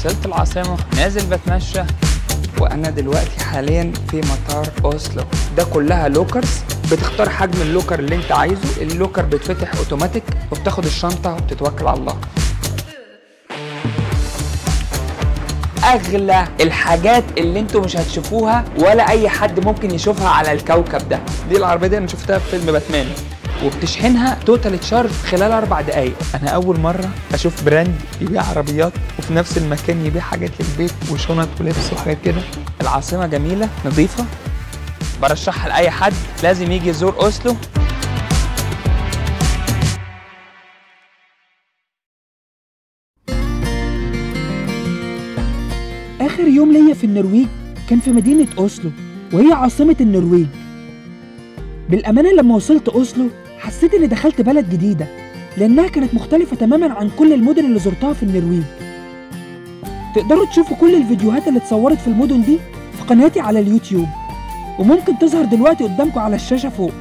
وصلت العاصمة، نازل بتمشى، وأنا دلوقتي حاليا في مطار أوسلو. ده كلها لوكرز، بتختار حجم اللوكر اللي انت عايزه، اللوكر بيتفتح اوتوماتيك وبتاخد الشنطة وبتتوكل على الله. اغلى الحاجات اللي انتوا مش هتشوفوها ولا اي حد ممكن يشوفها على الكوكب ده. دي العربية دي انا شفتها في فيلم باتمان، وبتشحنها توتال تشارج خلال 4 دقايق. انا اول مرة اشوف براند يبيع عربيات وفي نفس المكان يبيع حاجات للبيت وشنط ولبس وحاجات كده. العاصمة جميلة نظيفة، برشحها لأي حد لازم يجي يزور أوسلو. آخر يوم ليا في النرويج كان في مدينة أوسلو، وهي عاصمة النرويج. بالأمانة لما وصلت أوسلو حسيت إني دخلت بلد جديدة، لأنها كانت مختلفة تماماً عن كل المدن اللي زرتها في النرويج. تقدروا تشوفوا كل الفيديوهات اللي اتصورت في المدن دي في قناتي على اليوتيوب، وممكن تظهر دلوقتي قدامكم على الشاشة فوق.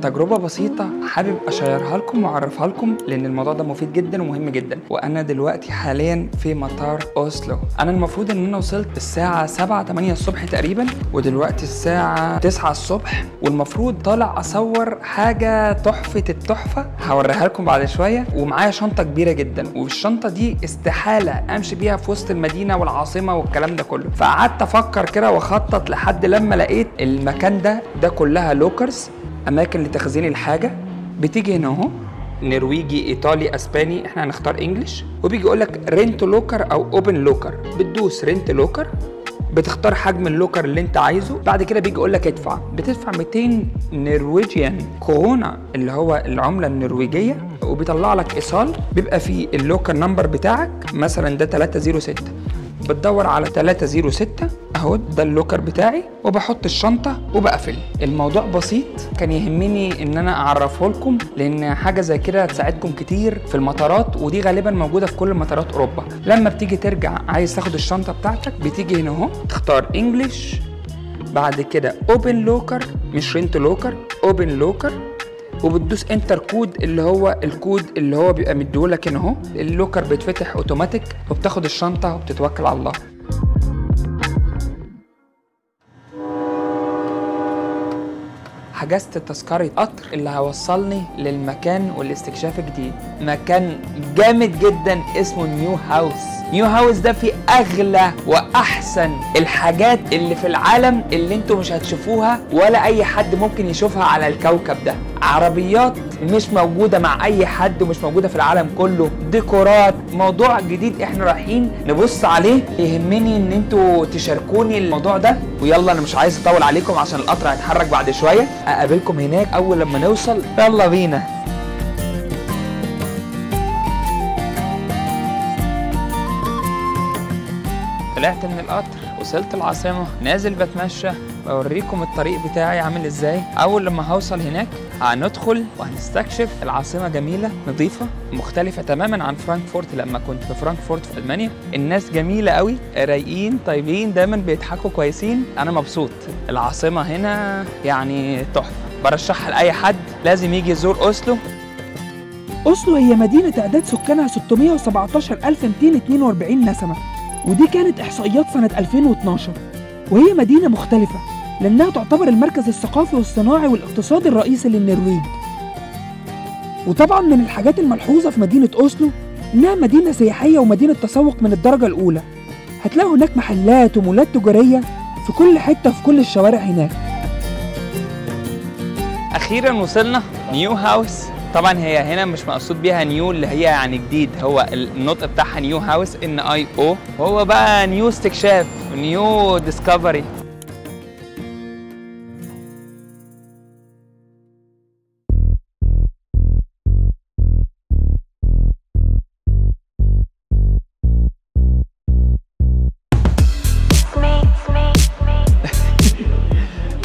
تجربة بسيطة حابب أشيرها لكم وأعرفها لكم لأن الموضوع ده مفيد جدا ومهم جدا. وأنا دلوقتي حاليا في مطار أوسلو. أنا المفروض إن أنا وصلت الساعة 7-8 الصبح تقريبا، ودلوقتي الساعة 9 الصبح، والمفروض طالع أصور حاجة تحفة التحفة هوريها لكم بعد شوية. ومعايا شنطة كبيرة جدا، والشنطة دي استحالة أمشي بيها في وسط المدينة والعاصمة والكلام ده كله. فقعدت أفكر كده وأخطط لحد لما لقيت المكان ده كلها لوكرز، اماكن لتخزين الحاجه. بتيجي هنا اهو نرويجي، ايطالي، اسباني، احنا هنختار انجلش، وبيجي يقول لك رينت لوكر او اوبن لوكر. بتدوس رينت لوكر، بتختار حجم اللوكر اللي انت عايزه. بعد كده بيجي يقول لك ادفع، بتدفع 200 نرويجيان كورونا اللي هو العمله النرويجيه، وبيطلع لك ايصال بيبقى فيه اللوكر نمبر بتاعك، مثلا ده 306. بتدور على 306 اهو، ده اللوكر بتاعي، وبحط الشنطه وبقفل. الموضوع بسيط، كان يهمني ان انا اعرفه لكم لان حاجه زي كده هتساعدكم كتير في المطارات، ودي غالبا موجوده في كل مطارات اوروبا. لما بتيجي ترجع عايز تاخد الشنطه بتاعتك، بتيجي هنا اهو تختار انجلش، بعد كده اوبن لوكر، مش رينت لوكر، اوبن لوكر، وبتدوس انتر كود اللي هو الكود اللي هو بيبقى مديهولك هنا اهو. اللوكر بيتفتح اوتوماتيك وبتاخد الشنطه وبتتوكل على الله. حجزت تذكرة قطر اللي هيوصلني للمكان والاستكشاف الجديد. مكان جامد جدا اسمه نيو هاوس. نيو هاوس ده فيه اغلى واحسن الحاجات اللي في العالم اللي انتوا مش هتشوفوها ولا اي حد ممكن يشوفها على الكوكب ده. عربيات مش موجودة مع اي حد ومش موجودة في العالم كله، ديكورات، موضوع جديد احنا رايحين نبص عليه. يهمني ان انتوا تشاركوني الموضوع ده. ويلا انا مش عايز اطول عليكم عشان القطر هيتحرك بعد شوية. اقابلكم هناك اول لما نوصل. يلا بينا. طلعت من القطر، وصلت العاصمة، نازل بتمشى، بوريكم الطريق بتاعي عامل ازاي. اول لما هوصل هناك هندخل وهنستكشف. العاصمة جميلة نظيفة، مختلفة تماما عن فرانكفورت. لما كنت في فرانكفورت في ألمانيا الناس جميلة قوي، رايقين طيبين، دايما بيضحكوا كويسين. انا مبسوط. العاصمة هنا يعني تحفة، برشحها لأي حد لازم يجي يزور أوسلو. أوسلو هي مدينة تعداد سكانها 617,242 نسمة، ودي كانت إحصائيات سنة 2012. وهي مدينة مختلفة لأنها تعتبر المركز الثقافي والصناعي والاقتصادي الرئيسي للنرويج. وطبعا من الحاجات الملحوظة في مدينة أوسلو إنها مدينة سياحية ومدينة تسوق من الدرجة الأولى. هتلاقوا هناك محلات ومولات تجارية في كل حتة في كل الشوارع هناك. أخيرا وصلنا نيو هاوس. طبعا هي هنا مش مقصود بيها نيو اللي هي يعني جديد، هو النطق بتاعها نيو هاوس NIO، وهو بقى نيو استكشاف، نيو ديسكفري.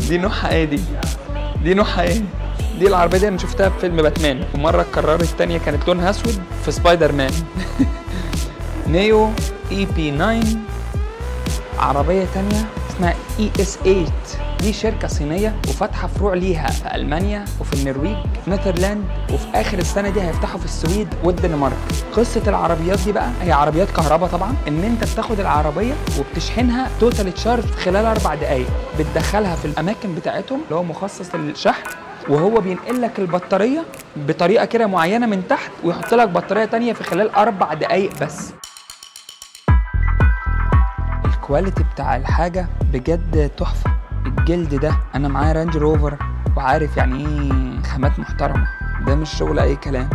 دي نوعها ايه دي نوعها ايه؟ دي العربية دي انا شفتها في فيلم باتمان، ومرة اتكررت التانية كانت لونها اسود في سبايدر مان. نيو EP9. عربيه تانية اسمها ES8. دي شركه صينيه وفاتحه فروع ليها في المانيا وفي النرويج في نيذرلاند، وفي اخر السنه دي هيفتحوا في السويد والدنمارك. قصه العربيات دي بقى هي عربيات كهرباء طبعا، ان انت بتاخد العربيه وبتشحنها توتال تشارج في خلال 4 دقائق، بتدخلها في الاماكن بتاعتهم اللي هو مخصص للشحن، وهو بينقل لك البطاريه بطريقه كده معينه من تحت، ويحط لك بطاريه تانية في خلال 4 دقائق بس. الكواليتي بتاع الحاجه بجد تحفه. الجلد ده انا معايا رانج روفر وعارف يعني ايه خامات محترمه، ده مش شغل اي كلام.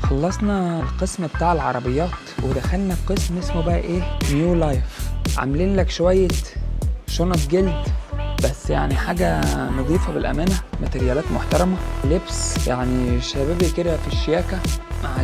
خلصنا القسم بتاع العربيات ودخلنا في قسم اسمه بقى ايه، نيو لايف. عاملين لك شويه شنط جلد بس يعني حاجه نظيفه بالامانه، ماتريالات محترمه، لبس يعني شبابي كده في الشياكه، مع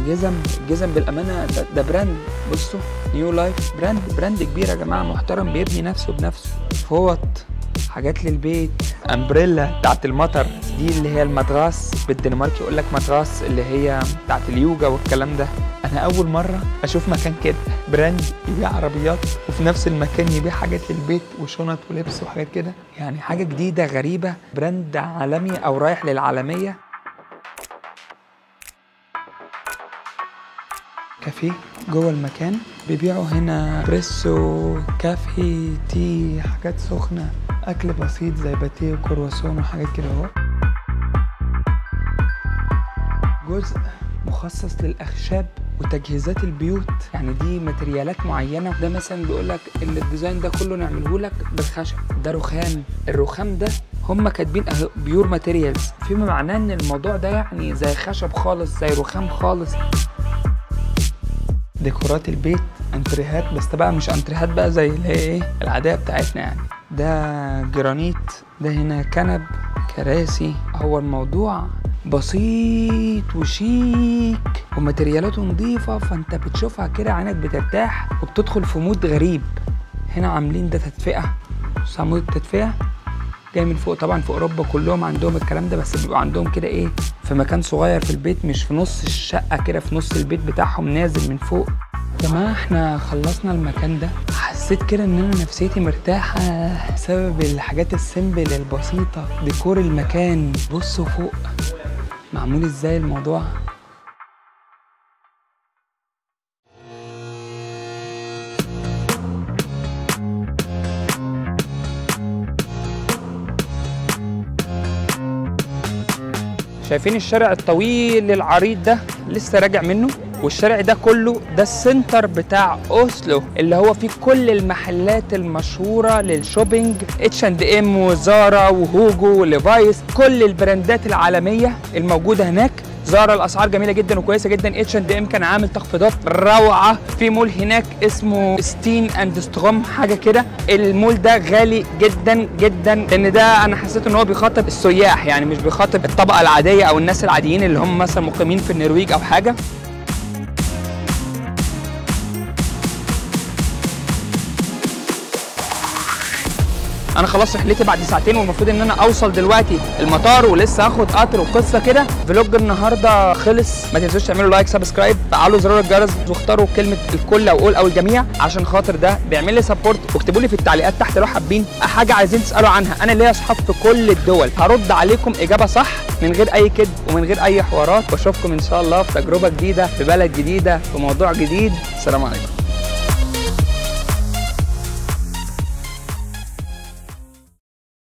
جزم بالامانه. ده براند، بصوا نيو لايف براند كبير يا جماعه، محترم، بيبني نفسه بنفسه. فوط، حاجات للبيت، امبريلا بتاعت المطر، دي اللي هي المدغاس بالدنماركي يقول لك مدغاس، اللي هي بتاعت اليوجا والكلام ده. انا اول مره اشوف مكان كده، براند يبيع عربيات وفي نفس المكان يبيع حاجات للبيت وشنط ولبس وحاجات كده، يعني حاجه جديده غريبه، براند عالمي او رايح للعالميه. كافيه جوه المكان، بيبيعوا هنا بريسو، كافي، تي، حاجات سخنه، اكل بسيط زي باتيه وكرواسون وحاجات كده اهو. جزء مخصص للاخشاب وتجهيزات البيوت، يعني دي ماتريالات معينه. ده مثلا بيقول لك ان الديزاين ده كله نعمله لك بالخشب، ده رخام. الرخام ده هم كاتبين اهو بيور ماتيريالز، فيما معناه ان الموضوع ده يعني زي خشب خالص، زي رخام خالص. ديكورات البيت، انتريهات، بس ده بقى مش انتريهات بقى زي اللي هي ايه العاديه بتاعتنا يعني. ده جرانيت، ده هنا كنب، كراسي. هو الموضوع بسيط وشيك وماتريالاته نظيفه، فانت بتشوفها كده عينك بترتاح وبتدخل في مود غريب. هنا عاملين ده تدفئه، بص عمود التدفئه جاي من فوق. طبعا في اوروبا كلهم عندهم الكلام ده، بس بيبقى عندهم كده ايه في مكان صغير في البيت، مش في نص الشقه كده، في نص البيت بتاعهم نازل من فوق. يا جماعه احنا خلصنا المكان ده، حسيت كده ان انا نفسيتي مرتاحه بسبب الحاجات السيمبل البسيطه، ديكور المكان. بصوا فوق معمول ازاي الموضوع. شايفين الشارع الطويل العريض ده لسه راجع منه، والشارع ده كله ده السنتر بتاع اوسلو، اللي هو فيه كل المحلات المشهوره للشوبينج، H&M وزارا وهوجو وليفايس، كل البراندات العالميه الموجوده هناك. زارا الاسعار جميله جدا وكويسه جدا، H&M كان عامل تخفيضات روعه. في مول هناك اسمه ستين اند ستروم حاجه كده، المول ده غالي جدا جدا، لان ده انا حسيت ان هو بيخاطب السياح، يعني مش بيخاطب الطبقه العاديه او الناس العاديين اللي هم مثلا مقيمين في النرويج او حاجه. انا خلاص رحلتي بعد ساعتين، والمفروض ان انا اوصل دلوقتي المطار، ولسه هاخد قطر وقصه كده. فلوج النهارده خلص، ما تنسوش تعملوا لايك، سبسكرايب، فعلوا زرار الجرس، واختاروا كلمه الكل او اول او الجميع، عشان خاطر ده بيعمل لي سبورت. واكتبوا لي في التعليقات تحت لو حابين حاجه عايزين تسالوا عنها، انا ليا اصحاب في كل الدول، هرد عليكم اجابه صح من غير اي كذب ومن غير اي حوارات. واشوفكم ان شاء الله في تجربه جديده، في بلد جديده، في موضوع جديد. السلام عليكم.